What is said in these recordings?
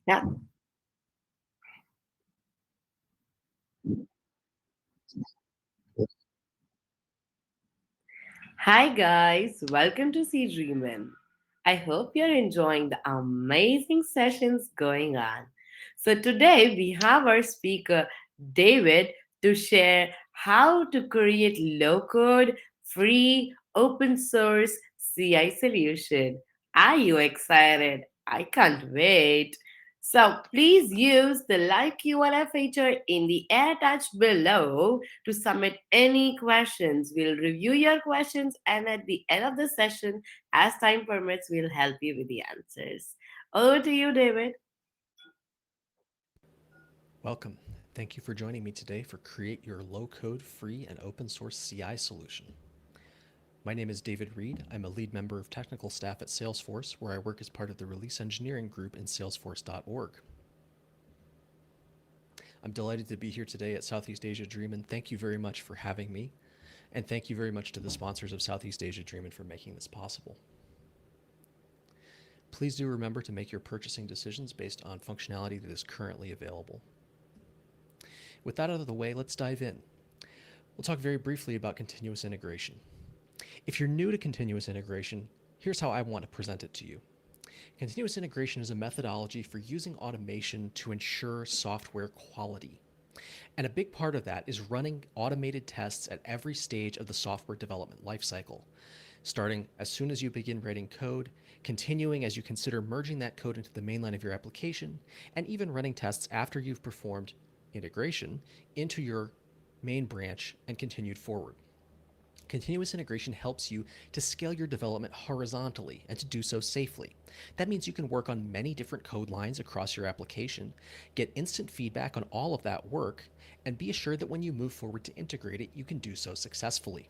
Yeah. Hi guys, welcome to see Dreamin. I hope you're enjoying the amazing sessions going on. So today we have our speaker David to share how to create low code, free, open source CI solution. Are you excited? I can't wait. So please use the live Q&A feature in the attached below to submit any questions. We'll review your questions and at the end of the session, as time permits, we'll help you with the answers. Over to you, David. Welcome. Thank you for joining me today for Create Your Low Code, Free, and Open Source CI Solution. My name is David Reed. I'm a lead member of technical staff at Salesforce, where I work as part of the release engineering group in salesforce.org. I'm delighted to be here today at Southeast Asia Dreamin. Thank you very much for having me, and thank you very much to the sponsors of Southeast Asia Dreamin for making this possible. Please do remember to make your purchasing decisions based on functionality that is currently available. With that out of the way, let's dive in. We'll talk very briefly about continuous integration. If you're new to continuous integration, here's how I want to present it to you. Continuous integration is a methodology for using automation to ensure software quality. And a big part of that is running automated tests at every stage of the software development lifecycle, starting as soon as you begin writing code, continuing as you consider merging that code into the mainline of your application, and even running tests after you've performed integration into your main branch and continued forward. Continuous integration helps you to scale your development horizontally and to do so safely. That means you can work on many different code lines across your application, get instant feedback on all of that work, and be assured that when you move forward to integrate it, you can do so successfully.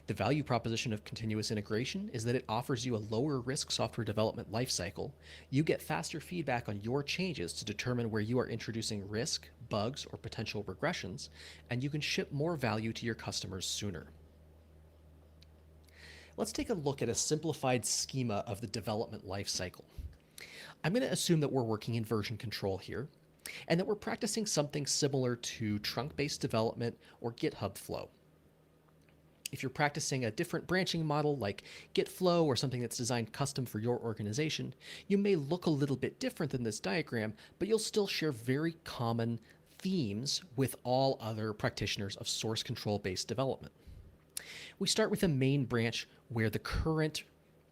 The value proposition of continuous integration is that it offers you a lower risk software development lifecycle. You get faster feedback on your changes to determine where you are introducing risk, bugs, or potential regressions, and you can ship more value to your customers sooner. Let's take a look at a simplified schema of the development lifecycle. I'm going to assume that we're working in version control here, and that we're practicing something similar to trunk-based development or GitHub flow. If you're practicing a different branching model like Git flow or something that's designed custom for your organization, you may look a little bit different than this diagram, but you'll still share very common themes with all other practitioners of source control-based development. We start with a main branch where the current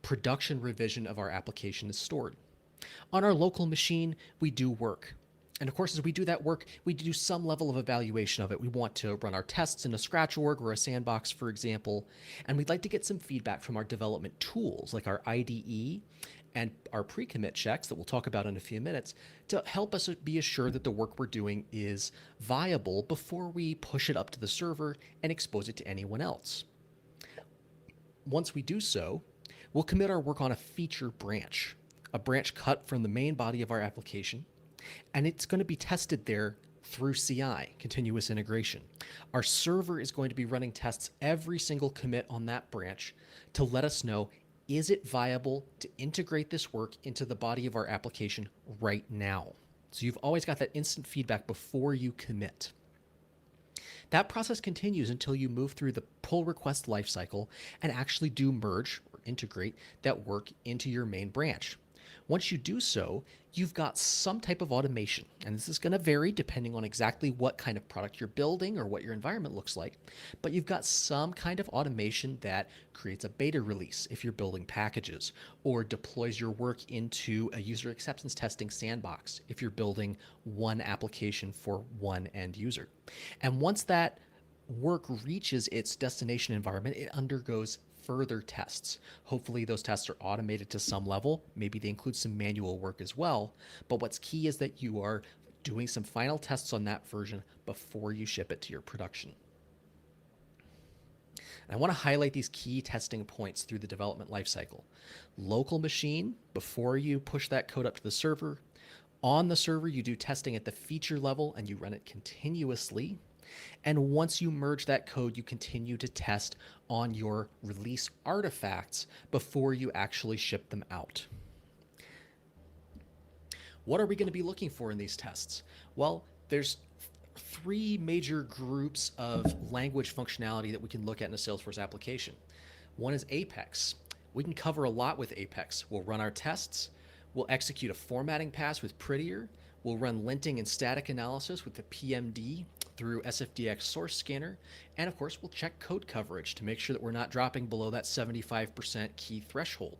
production revision of our application is stored. On our local machine, we do work. And of course, as we do that work, we do some level of evaluation of it. We want to run our tests in a scratch org or a sandbox, for example, and we'd like to get some feedback from our development tools like our IDE and our pre-commit checks that we'll talk about in a few minutes to help us be assured that the work we're doing is viable before we push it up to the server and expose it to anyone else. Once we do so, we'll commit our work on a feature branch, a branch cut from the main body of our application, and it's going to be tested there through CI, continuous integration. Our server is going to be running tests every single commit on that branch to let us know, is it viable to integrate this work into the body of our application right now? So you've always got that instant feedback before you commit. That process continues until you move through the pull request lifecycle and actually do merge or integrate that work into your main branch. Once you do so, you've got some type of automation, and this is going to vary depending on exactly what kind of product you're building or what your environment looks like, but you've got some kind of automation that creates a beta release if you're building packages, or deploys your work into a user acceptance testing sandbox if you're building one application for one end user. And once that work reaches its destination environment, it undergoes further tests. Hopefully, those tests are automated to some level. Maybe they include some manual work as well. But what's key is that you are doing some final tests on that version before you ship it to your production. And I want to highlight these key testing points through the development lifecycle. Local machine, before you push that code up to the server. On the server, you do testing at the feature level and you run it continuously. And once you merge that code, you continue to test on your release artifacts before you actually ship them out. What are we going to be looking for in these tests? Well, there's three major groups of language functionality that we can look at in a Salesforce application. One is Apex. We can cover a lot with Apex. We'll run our tests, we'll execute a formatting pass with Prettier, we'll run linting and static analysis with the PMD through SFDX source scanner, and of course, we'll check code coverage to make sure that we're not dropping below that 75% key threshold.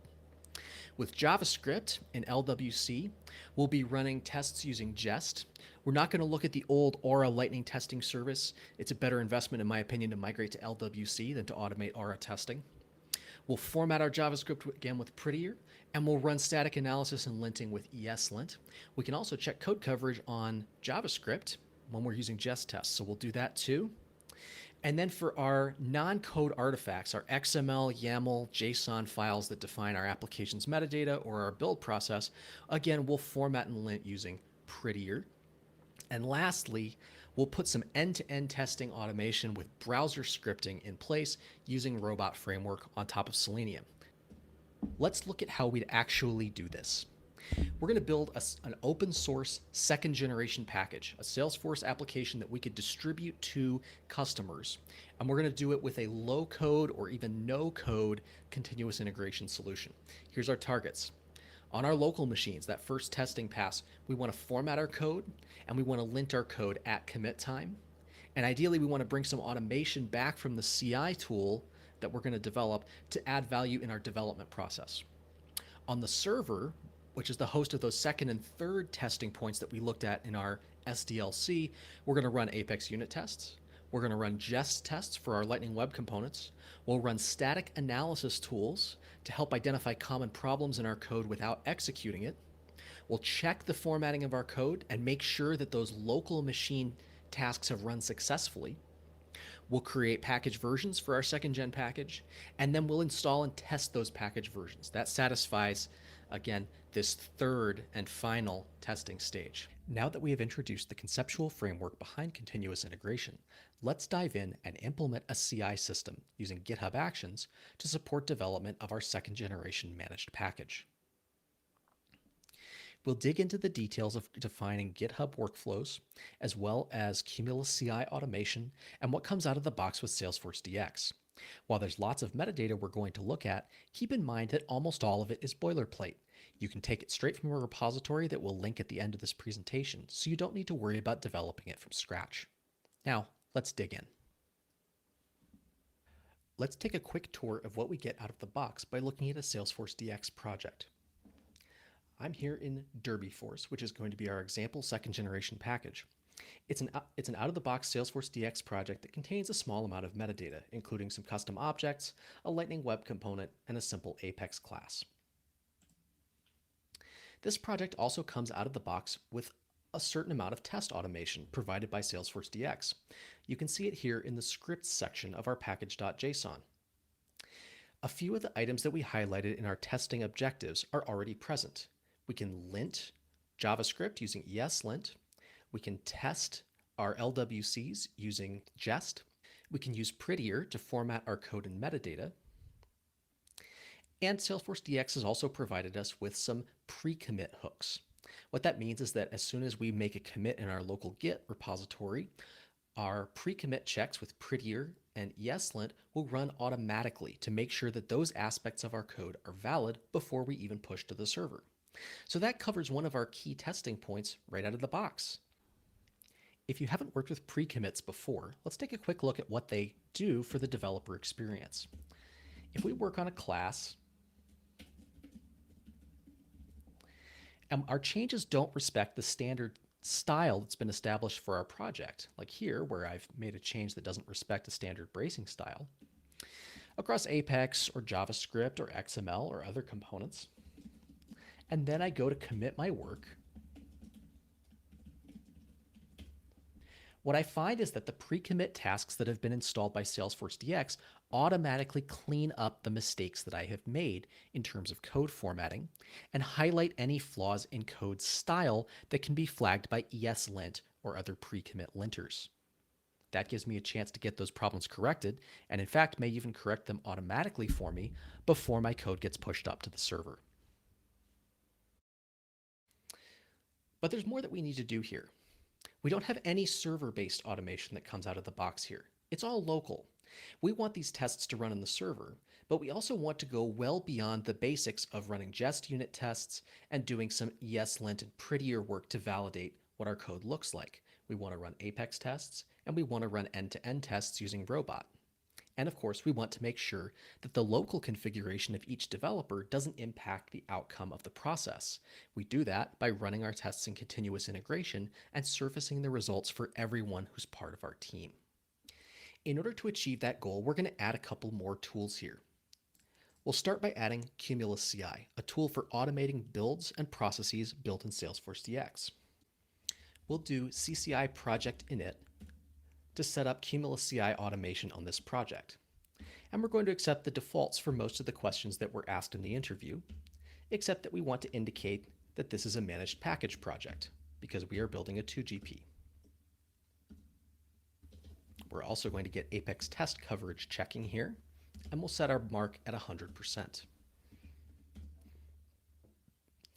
With JavaScript and LWC, we'll be running tests using Jest. We're not going to look at the old Aura Lightning testing service. It's a better investment, in my opinion, to migrate to LWC than to automate Aura testing. We'll format our JavaScript again with Prettier, and we'll run static analysis and linting with ESLint. We can also check code coverage on JavaScript when we're using Jest tests, so we'll do that too. And then for our non-code artifacts, our XML, YAML, JSON files that define our application's metadata or our build process, again, we'll format and lint using Prettier. And lastly, we'll put some end-to-end testing automation with browser scripting in place using Robot Framework on top of Selenium. Let's look at how we'd actually do this. We're going to build an open source second generation package, a Salesforce application that we could distribute to customers. And we're going to do it with a low code or even no code continuous integration solution. Here's our targets. On our local machines, that first testing pass, we want to format our code and we want to lint our code at commit time. And ideally, we want to bring some automation back from the CI tool that we're going to develop to add value in our development process. On the server, which is the host of those second and third testing points that we looked at in our SDLC, we're going to run Apex unit tests. We're going to run Jest tests for our Lightning Web Components. We'll run static analysis tools to help identify common problems in our code without executing it. We'll check the formatting of our code and make sure that those local machine tasks have run successfully. We'll create package versions for our second gen package, and then we'll install and test those package versions. That satisfies, again, this third and final testing stage. Now that we have introduced the conceptual framework behind continuous integration, let's dive in and implement a CI system using GitHub Actions to support development of our second generation managed package. We'll dig into the details of defining GitHub workflows, as well as Cumulus CI automation and what comes out of the box with Salesforce DX. While there's lots of metadata we're going to look at, keep in mind that almost all of it is boilerplate. You can take it straight from a repository that we'll link at the end of this presentation, so you don't need to worry about developing it from scratch. Now, let's dig in. Let's take a quick tour of what we get out of the box by looking at a Salesforce DX project. I'm here in Derbyforce, which is going to be our example second generation package. It's an out-of-the-box Salesforce DX project that contains a small amount of metadata, including some custom objects, a Lightning Web Component, and a simple Apex class. This project also comes out of the box with a certain amount of test automation provided by Salesforce DX. You can see it here in the scripts section of our package.json. A few of the items that we highlighted in our testing objectives are already present. We can lint JavaScript using ESLint. We can test our LWCs using Jest. We can use Prettier to format our code and metadata. And Salesforce DX has also provided us with some pre-commit hooks. What that means is that as soon as we make a commit in our local Git repository, our pre-commit checks with Prettier and ESLint will run automatically to make sure that those aspects of our code are valid before we even push to the server. So that covers one of our key testing points right out of the box. If you haven't worked with pre-commits before, let's take a quick look at what they do for the developer experience. If we work on a class, and our changes don't respect the standard style that's been established for our project, like here where I've made a change that doesn't respect a standard bracing style, across Apex or JavaScript or XML or other components, and then I go to commit my work, what I find is that the pre-commit tasks that have been installed by Salesforce DX automatically clean up the mistakes that I have made in terms of code formatting and highlight any flaws in code style that can be flagged by ESLint or other pre-commit linters. That gives me a chance to get those problems corrected, and in fact may even correct them automatically for me before my code gets pushed up to the server. But there's more that we need to do here. We don't have any server-based automation that comes out of the box here. It's all local. We want these tests to run on the server, but we also want to go well beyond the basics of running jest unit tests and doing some ESLint and prettier work to validate what our code looks like. We want to run Apex tests, and we want to run end-to-end tests using Robot. And of course, we want to make sure that the local configuration of each developer doesn't impact the outcome of the process. We do that by running our tests in continuous integration and surfacing the results for everyone who's part of our team. In order to achieve that goal, we're going to add a couple more tools here. We'll start by adding Cumulus CI, a tool for automating builds and processes built in Salesforce DX. We'll do CCI project init to set up Cumulus CI automation on this project. And we're going to accept the defaults for most of the questions that were asked in the interview, except that we want to indicate that this is a managed package project because we are building a 2GP. We're also going to get Apex test coverage checking here, and we'll set our mark at 100%.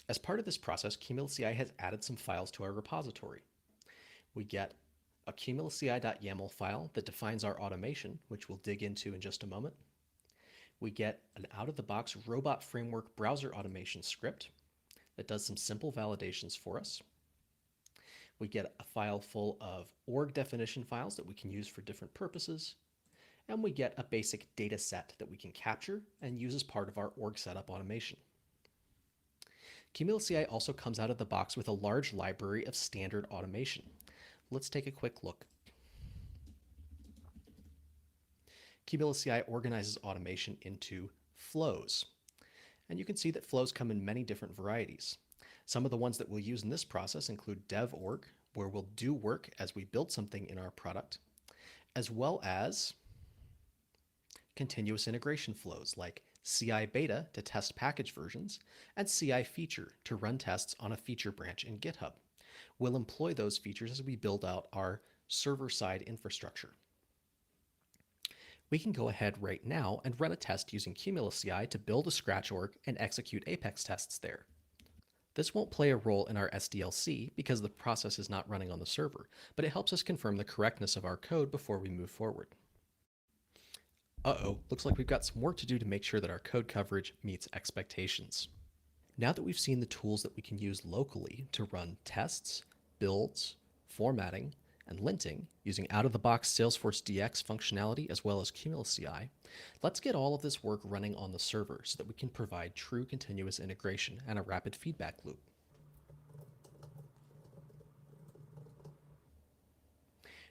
As part of this process, Cumulus CI has added some files to our repository. We get a cumulusci.yaml file that defines our automation, which we'll dig into in just a moment. We get an out-of-the-box robot framework browser automation script that does some simple validations for us. We get a file full of org definition files that we can use for different purposes. And we get a basic data set that we can capture and use as part of our org setup automation. Cumulus CI also comes out of the box with a large library of standard automation. Let's take a quick look. Cumulus CI organizes automation into flows. And you can see that flows come in many different varieties. Some of the ones that we'll use in this process include dev.org, where we'll do work as we build something in our product, as well as continuous integration flows like CI beta to test package versions and CI feature to run tests on a feature branch in GitHub. We'll employ those features as we build out our server-side infrastructure. We can go ahead right now and run a test using Cumulus CI to build a Scratch org and execute Apex tests there. This won't play a role in our SDLC because the process is not running on the server, but it helps us confirm the correctness of our code before we move forward. Looks like we've got some work to do to make sure that our code coverage meets expectations. Now that we've seen the tools that we can use locally to run tests, builds, formatting, and linting using out-of-the-box Salesforce DX functionality as well as Cumulus CI, let's get all of this work running on the server so that we can provide true continuous integration and a rapid feedback loop.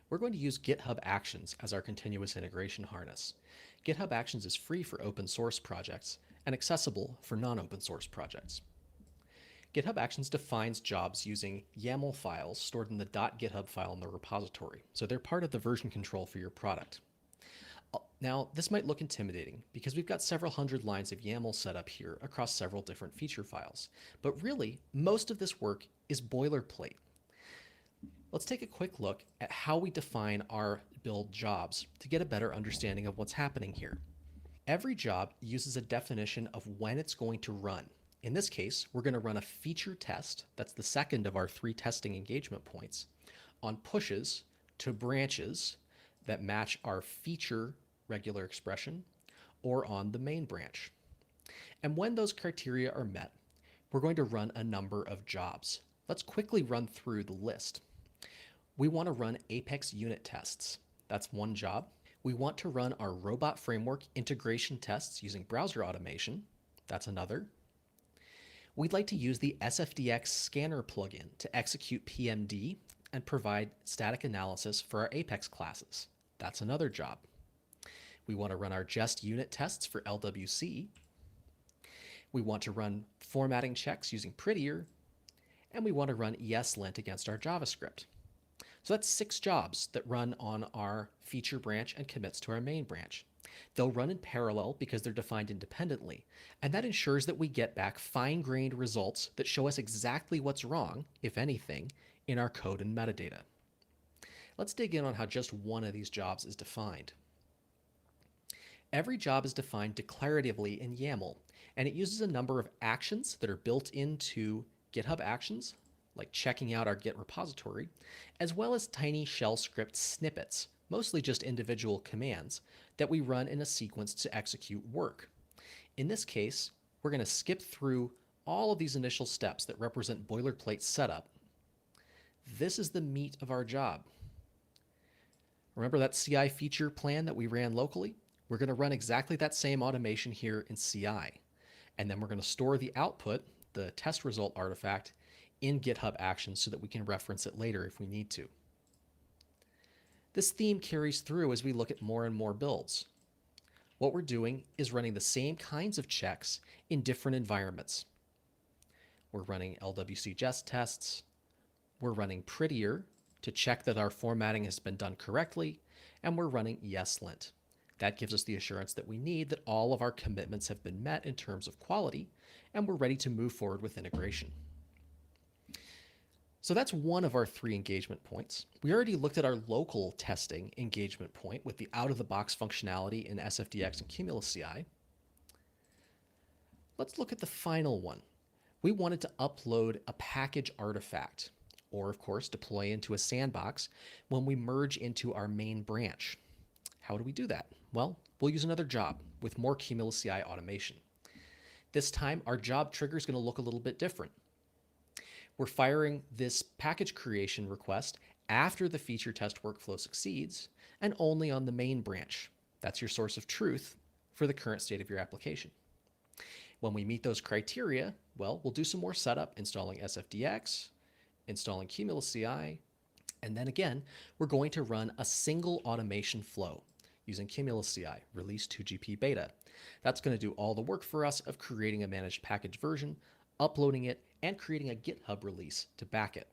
We're going to use GitHub Actions as our continuous integration harness. GitHub Actions is free for open source projects and accessible for non-open source projects. GitHub Actions defines jobs using YAML files stored in the .github file in the repository, so they're part of the version control for your product. Now, this might look intimidating because we've got several hundred lines of YAML set up here across several different feature files, but really, most of this work is boilerplate. Let's take a quick look at how we define our build jobs to get a better understanding of what's happening here. Every job uses a definition of when it's going to run. In this case, we're going to run a feature test, that's the second of our 3 testing engagement points, on pushes to branches that match our feature regular expression or on the main branch. And when those criteria are met, we're going to run a number of jobs. Let's quickly run through the list. We want to run Apex unit tests. That's one job. We want to run our robot framework integration tests using browser automation. That's another. We'd like to use the SFDX scanner plugin to execute PMD and provide static analysis for our Apex classes. That's another job. We want to run our jest unit tests for LWC. We want to run formatting checks using Prettier. And we want to run ESLint against our JavaScript. So that's 6 jobs that run on our feature branch and commits to our main branch. They'll run in parallel because they're defined independently, and that ensures that we get back fine-grained results that show us exactly what's wrong, if anything, in our code and metadata. Let's dig in on how just one of these jobs is defined. Every job is defined declaratively in YAML, and it uses a number of actions that are built into GitHub Actions, like checking out our Git repository, as well as tiny shell script snippets, mostly just individual commands, that we run in a sequence to execute work. In this case, we're going to skip through all of these initial steps that represent boilerplate setup. This is the meat of our job. Remember that CI feature plan that we ran locally? We're going to run exactly that same automation here in CI. And then we're going to store the output, the test result artifact, in GitHub Actions so that we can reference it later if we need to. This theme carries through as we look at more and more builds. What we're doing is running the same kinds of checks in different environments. We're running LWC jest tests. We're running Prettier to check that our formatting has been done correctly. And we're running ESLint. That gives us the assurance that we need that all of our commitments have been met in terms of quality, and we're ready to move forward with integration. So that's one of our 3 engagement points. We already looked at our local testing engagement point with the out-of-the-box functionality in SFDX and Cumulus CI. Let's look at the final one. We wanted to upload a package artifact, or of course deploy into a sandbox when we merge into our main branch. How do we do that? Well, we'll use another job with more Cumulus CI automation. This time, our job trigger is going to look a little bit different. We're firing this package creation request after the feature test workflow succeeds and only on the main branch. That's your source of truth for the current state of your application. When we meet those criteria, well, we'll do some more setup, installing SFDX, installing Cumulus CI, and then again, we're going to run a single automation flow using Cumulus CI, release 2GP beta. That's going to do all the work for us of creating a managed package version, uploading it, and creating a GitHub release to back it.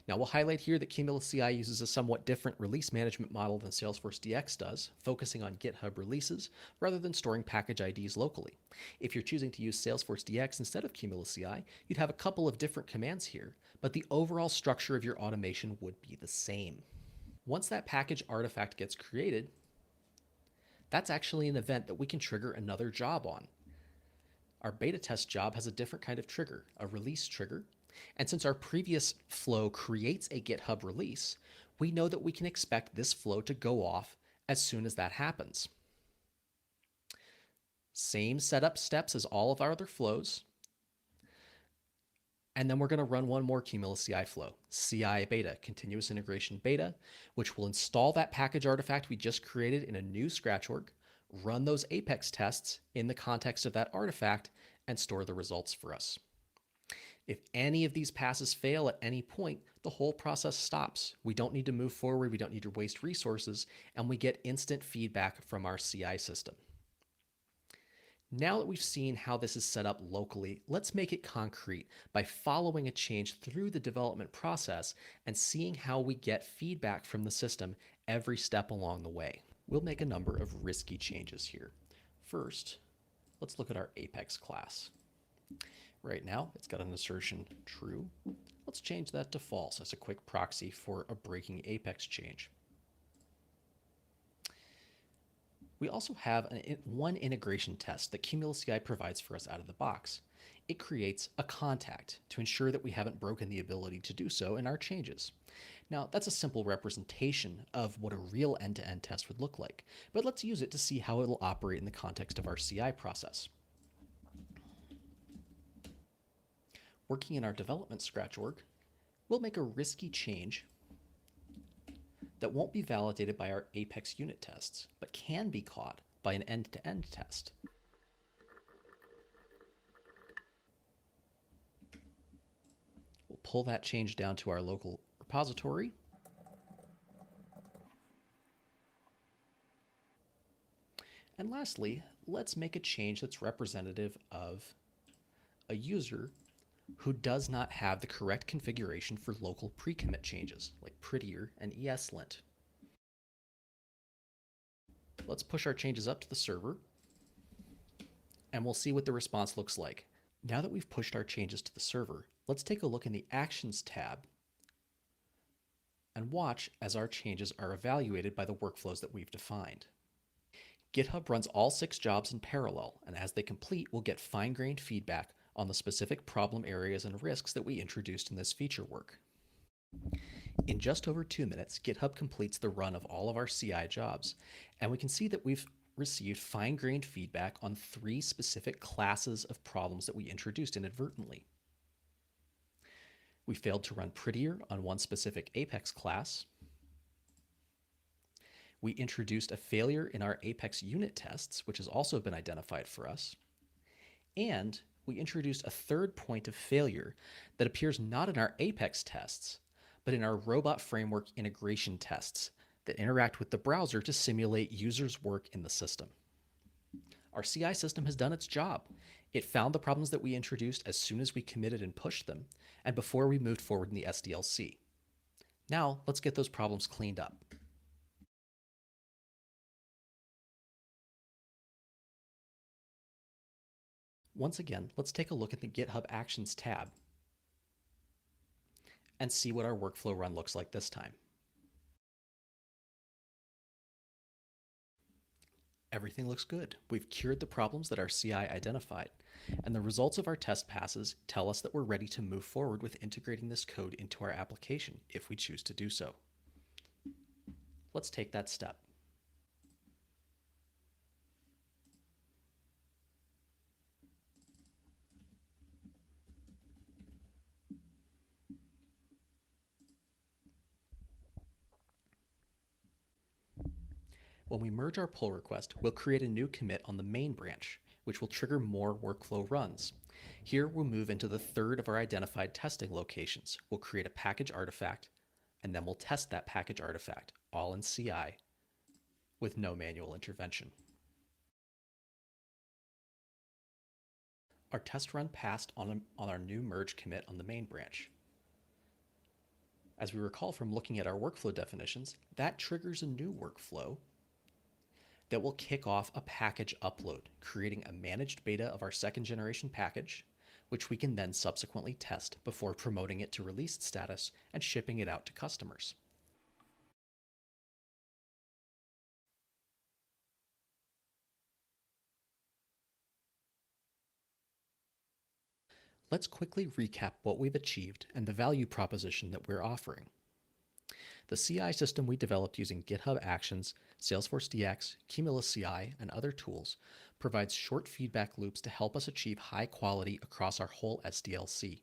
Now, we'll highlight here that Cumulus CI uses a somewhat different release management model than Salesforce DX does, focusing on GitHub releases rather than storing package IDs locally. If you're choosing to use Salesforce DX instead of Cumulus CI, you'd have a couple of different commands here, but the overall structure of your automation would be the same. Once that package artifact gets created, that's actually an event that we can trigger another job on. Our beta test job has a different kind of trigger, a release trigger. And since our previous flow creates a GitHub release, we know that we can expect this flow to go off as soon as that happens. Same setup steps as all of our other flows. And then we're going to run one more Cumulus CI flow, CI beta, continuous integration beta, which will install that package artifact we just created in a new scratch org, run those Apex tests in the context of that artifact, and store the results for us. If any of these passes fail at any point, the whole process stops. We don't need to move forward, we don't need to waste resources, and we get instant feedback from our CI system. Now that we've seen how this is set up locally, let's make it concrete by following a change through the development process and seeing how we get feedback from the system every step along the way. We'll make a number of risky changes here. First, let's look at our Apex class. Right now, it's got an assertion true. Let's change that to false as a quick proxy for a breaking Apex change. We also have one integration test that Cumulus CI provides for us out of the box. It creates a contact to ensure that we haven't broken the ability to do so in our changes. Now, that's a simple representation of what a real end-to-end test would look like, but let's use it to see how it'll operate in the context of our CI process. Working in our development scratch org, we'll make a risky change that won't be validated by our Apex unit tests, but can be caught by an end-to-end test. We'll pull that change down to our local repository. And lastly, let's make a change that's representative of a user who does not have the correct configuration for local pre-commit changes, like Prettier and ESLint. Let's push our changes up to the server, and we'll see what the response looks like. Now that we've pushed our changes to the server, let's take a look in the Actions tab and watch as our changes are evaluated by the workflows that we've defined. GitHub runs all 6 jobs in parallel, and as they complete, we'll get fine-grained feedback on the specific problem areas and risks that we introduced in this feature work. In just over 2 minutes, GitHub completes the run of all of our CI jobs, and we can see that we've received fine grained feedback on 3 specific classes of problems that we introduced inadvertently. We failed to run prettier on one specific Apex class. We introduced a failure in our Apex unit tests, which has also been identified for us. And we introduced a third point of failure that appears not in our Apex tests, but in our robot framework integration tests that interact with the browser to simulate users' work in the system. Our CI system has done its job. It found the problems that we introduced as soon as we committed and pushed them, and before we moved forward in the SDLC. Now, let's get those problems cleaned up. Once again, let's take a look at the GitHub Actions tab and see what our workflow run looks like this time. Everything looks good. We've cured the problems that our CI identified, and the results of our test passes tell us that we're ready to move forward with integrating this code into our application if we choose to do so. Let's take that step. When we merge our pull request, we'll create a new commit on the main branch, which will trigger more workflow runs. Here, we'll move into the third of our identified testing locations. We'll create a package artifact, and then we'll test that package artifact, all in CI, with no manual intervention. Our test run passed on our new merge commit on the main branch. As we recall from looking at our workflow definitions, that triggers a new workflow that will kick off a package upload, creating a managed beta of our second generation package, which we can then subsequently test before promoting it to released status and shipping it out to customers. Let's quickly recap what we've achieved and the value proposition that we're offering. The CI system we developed using GitHub Actions, Salesforce DX, Cumulus CI, and other tools provides short feedback loops to help us achieve high quality across our whole SDLC.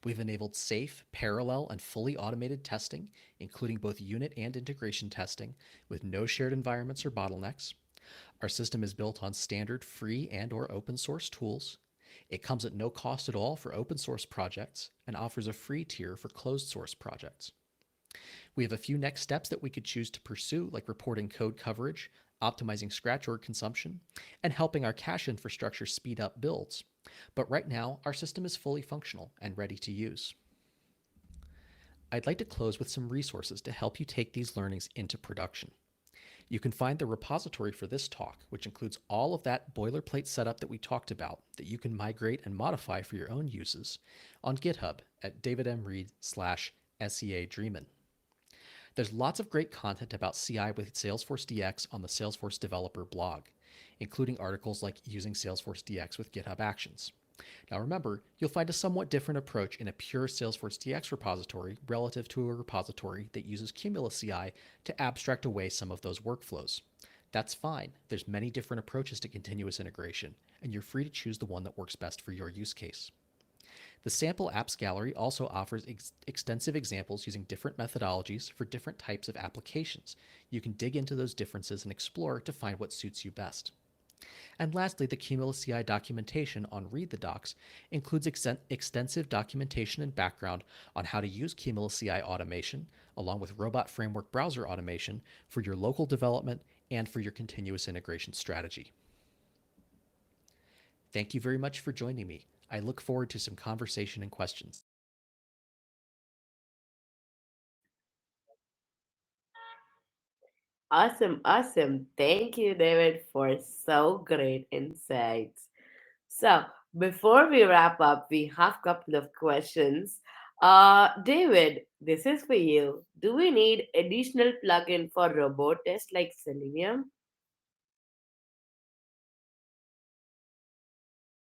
We've enabled safe, parallel, and fully automated testing, including both unit and integration testing, with no shared environments or bottlenecks. Our system is built on standard free and or open source tools. It comes at no cost at all for open source projects and offers a free tier for closed source projects. We have a few next steps that we could choose to pursue, like reporting code coverage, optimizing scratch org consumption, and helping our cache infrastructure speed up builds. But right now, our system is fully functional and ready to use. I'd like to close with some resources to help you take these learnings into production. You can find the repository for this talk, which includes all of that boilerplate setup that we talked about that you can migrate and modify for your own uses, on GitHub at davidmreed/SEA Dreamin. There's lots of great content about CI with Salesforce DX on the Salesforce Developer blog, including articles like Using Salesforce DX with GitHub Actions. Now remember, you'll find a somewhat different approach in a pure Salesforce DX repository relative to a repository that uses Cumulus CI to abstract away some of those workflows. That's fine. There's many different approaches to continuous integration, and you're free to choose the one that works best for your use case. The sample apps gallery also offers extensive examples using different methodologies for different types of applications. You can dig into those differences and explore to find what suits you best. And lastly, the Cumulus CI documentation on Read the Docs includes extensive documentation and background on how to use Cumulus CI automation, along with Robot Framework browser automation, for your local development and for your continuous integration strategy. Thank you very much for joining me. I look forward to some conversation and questions. Awesome, awesome. Thank you, David, for so great insights. So, before we wrap up, we have a couple of questions. David, this is for you. Do we need additional plugin for robot tests like Selenium?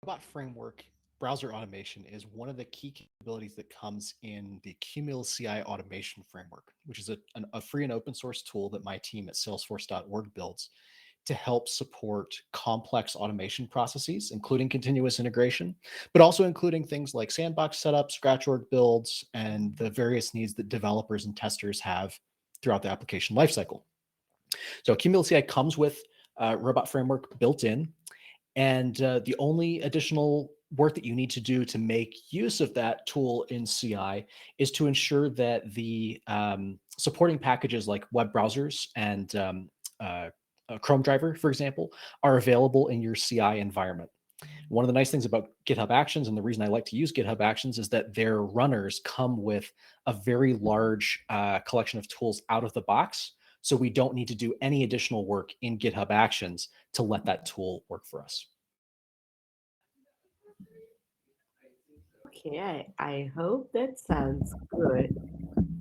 Robot Framework browser automation is one of the key capabilities that comes in the Cumulus CI automation framework, which is a free and open source tool that my team at salesforce.org builds to help support complex automation processes, including continuous integration, but also including things like sandbox setup, scratch org builds, and the various needs that developers and testers have throughout the application lifecycle. So Cumulus CI comes with robot framework built in, and the only additional work that you need to do to make use of that tool in CI is to ensure that the supporting packages like web browsers and a Chrome driver, for example, are available in your CI environment. One of the nice things about GitHub Actions, and the reason I like to use GitHub Actions, is that their runners come with a very large collection of tools out of the box. So we don't need to do any additional work in GitHub Actions to let that tool work for us. Okay, I hope that sounds good.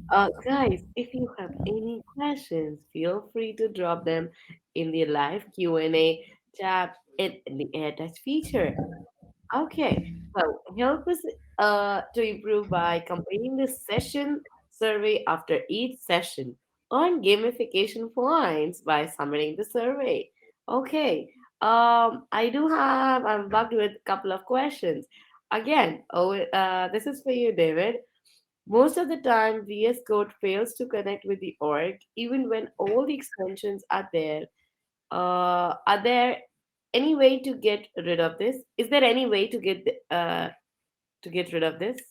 Guys, if you have any questions, feel free to drop them in the live Q&A tab in the AirTouch feature. Okay, so help us to improve by completing the session survey after each session. Earn gamification points by submitting the survey. Okay, I'm bugged with a couple of questions. Again, this is for you, David. Most of the time, VS Code fails to connect with the org, even when all the extensions are there. Are there any way to get rid of this? Is there any way to get rid of this?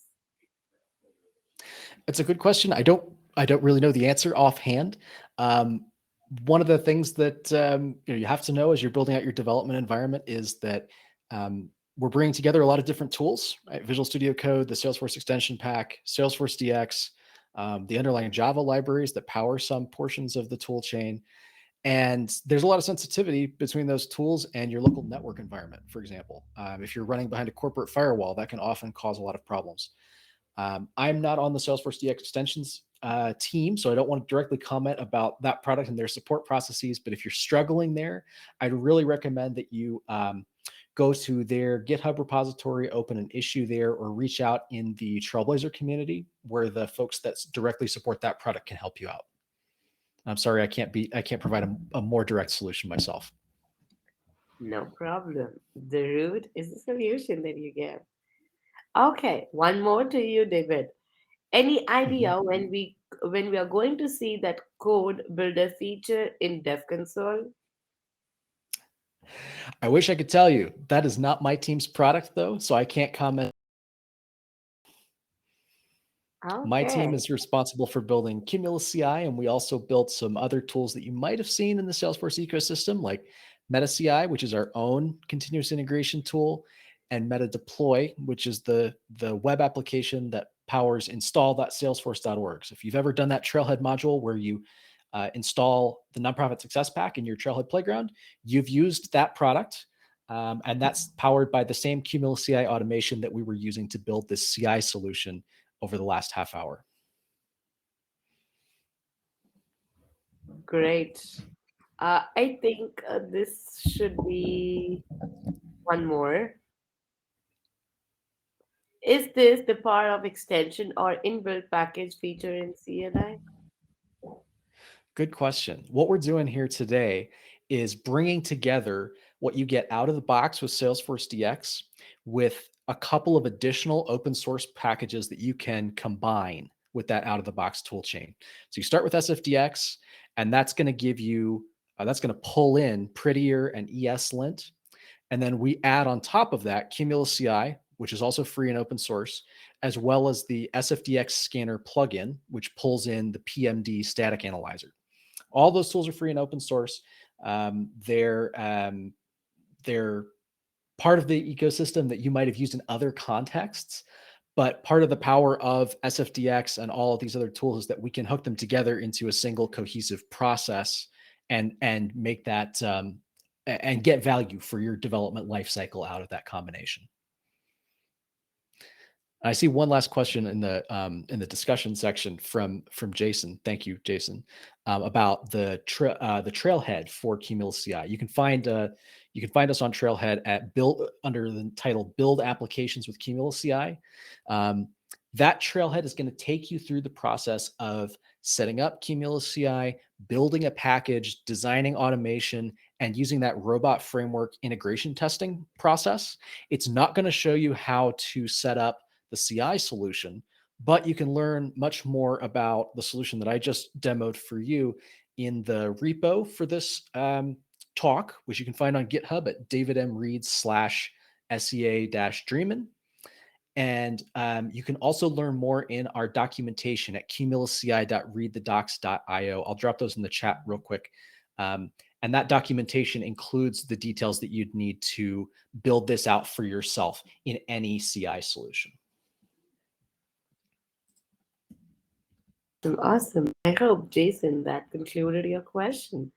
It's a good question. I don't really know the answer offhand. Um, One of the things that you have to know as you're building out your development environment is that we're bringing together a lot of different tools, right? Visual Studio Code, the Salesforce extension pack, Salesforce DX, the underlying Java libraries that power some portions of the tool chain. And there's a lot of sensitivity between those tools and your local network environment, for example. If you're running behind a corporate firewall, that can often cause a lot of problems. I'm not on the Salesforce DX extensions team, so I don't want to directly comment about that product and their support processes. But if you're struggling there, I'd really recommend that you go to their GitHub repository, open an issue there, or reach out in the Trailblazer community where the folks that directly support that product can help you out. I'm sorry, I can't provide a more direct solution myself. No problem. The root is the solution that you give. Okay, one more to you, David. Any Mhm. idea when we are going to see that code builder feature in Dev Console? I wish I could tell you that is not my team's product though, so I can't comment. My team Okay. is responsible for building Cumulus CI, and we also built some other tools that you might have seen in the Salesforce ecosystem, like Meta CI, which is our own continuous integration tool, and Meta Deploy, which is the web application that powers install.salesforce.org. So if you've ever done that Trailhead module where you install the nonprofit success pack in your Trailhead playground, you've used that product. And that's powered by the same Cumulus CI automation that we were using to build this CI solution over the last half hour. Great. I think this should be one more. Is this the part of extension or inbuilt package feature in CLI? Good question. What we're doing here today is bringing together what you get out of the box with Salesforce DX with a couple of additional open source packages that you can combine with that out of the box tool chain. So you start with SFDX, and that's going to give you, that's going to pull in Prettier and ESLint. And then we add on top of that Cumulus CI, which is also free and open source, as well as the SFDX scanner plugin, which pulls in the PMD static analyzer. All those tools are free and open source. They're part of the ecosystem that you might have used in other contexts. But part of the power of SFDX and all of these other tools is that we can hook them together into a single cohesive process and make that and get value for your development lifecycle out of that combination. I see one last question in the discussion section from Jason. Thank you, Jason, about the trailhead for Cumulus CI. You can find us on Trailhead at build under the title "Build Applications with Cumulus CI." Um, that trailhead is going to take you through the process of setting up Cumulus CI, building a package, designing automation, and using that robot framework integration testing process. It's not going to show you how to set up the CI solution, but you can learn much more about the solution that I just demoed for you in the repo for this talk, which you can find on GitHub at davidmreed/SEA-Dreamin. And you can also learn more in our documentation at cumulusci.readthedocs.io. I'll drop those in the chat real quick. And that documentation includes the details that you'd need to build this out for yourself in any CI solution. Awesome, awesome. I hope, Jason, that concluded your question.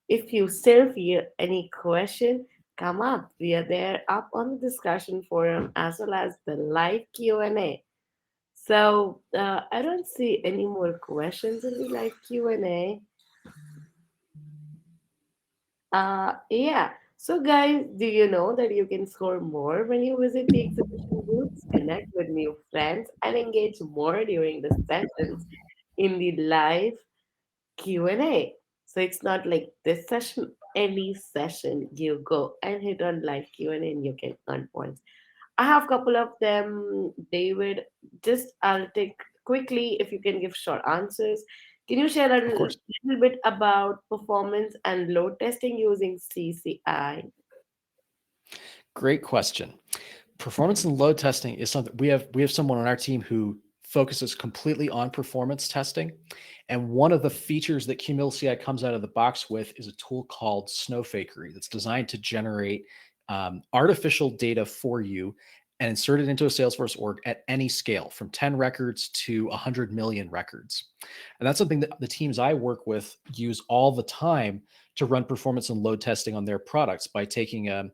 If you still feel any question, come up. We are there up on the discussion forum as well as the live Q&A. So I don't see any more questions in the live Q&A. Yeah. So, guys, do you know that you can score more when you visit the exhibition booths, connect with new friends, and engage more during the sessions in the live Q&A? So it's not like this session, any session you go and hit on live Q&A and you can earn points. I have a couple of them, David. Just I'll take quickly if you can give short answers. Can you share a Of course. little bit about performance and load testing using CCI? Great question. Performance and load testing is something we have someone on our team who focuses completely on performance testing. And one of the features that Cumulus CI comes out of the box with is a tool called Snowfakery that's designed to generate artificial data for you and insert it into a Salesforce org at any scale, from 10 records to 100 million records. And that's something that the teams I work with use all the time to run performance and load testing on their products by taking an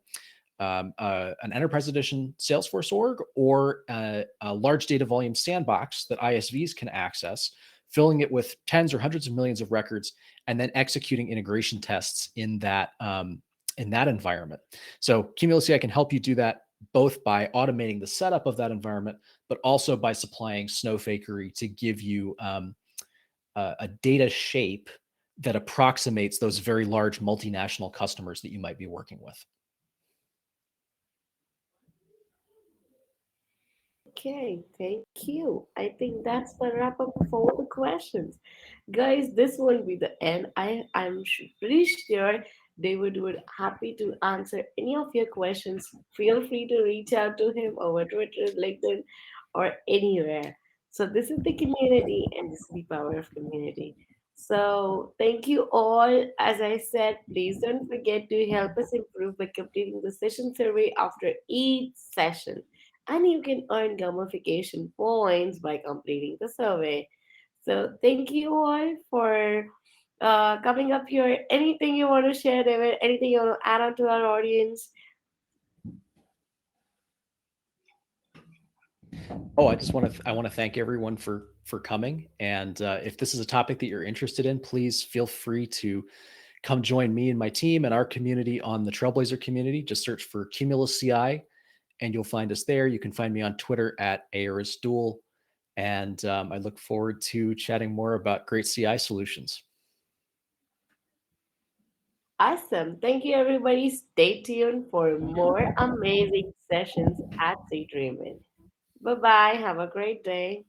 enterprise edition Salesforce org or a large data volume sandbox that ISVs can access, filling it with tens or hundreds of millions of records, and then executing integration tests in that environment. So Cumulus CI can help you do that both by automating the setup of that environment, but also by supplying Snowfakery to give you a data shape that approximates those very large multinational customers that you might be working with. Okay, thank you. I think that's the wrap up of all the questions. Guys, this won't be the end. Pretty sure David would happy to answer any of your questions. Feel free to reach out to him over Twitter, LinkedIn, or anywhere. So this is the community and this is the power of community. So thank you all. As I said, please don't forget to help us improve by completing the session survey after each session, and you can earn gamification points by completing the survey. So thank you all for coming up here. Anything you want to share, David? Anything you want to add on to our audience? Oh, I want to thank everyone for coming. And if this is a topic that you're interested in, please feel free to come join me and my team and our community on the Trailblazer community. Just search for Cumulus CI, and you'll find us there. You can find me on Twitter at AerisDual, and I look forward to chatting more about great CI solutions. Awesome. Thank you, everybody. Stay tuned for more amazing sessions at Sea Dreamin'. Bye bye. Have a great day.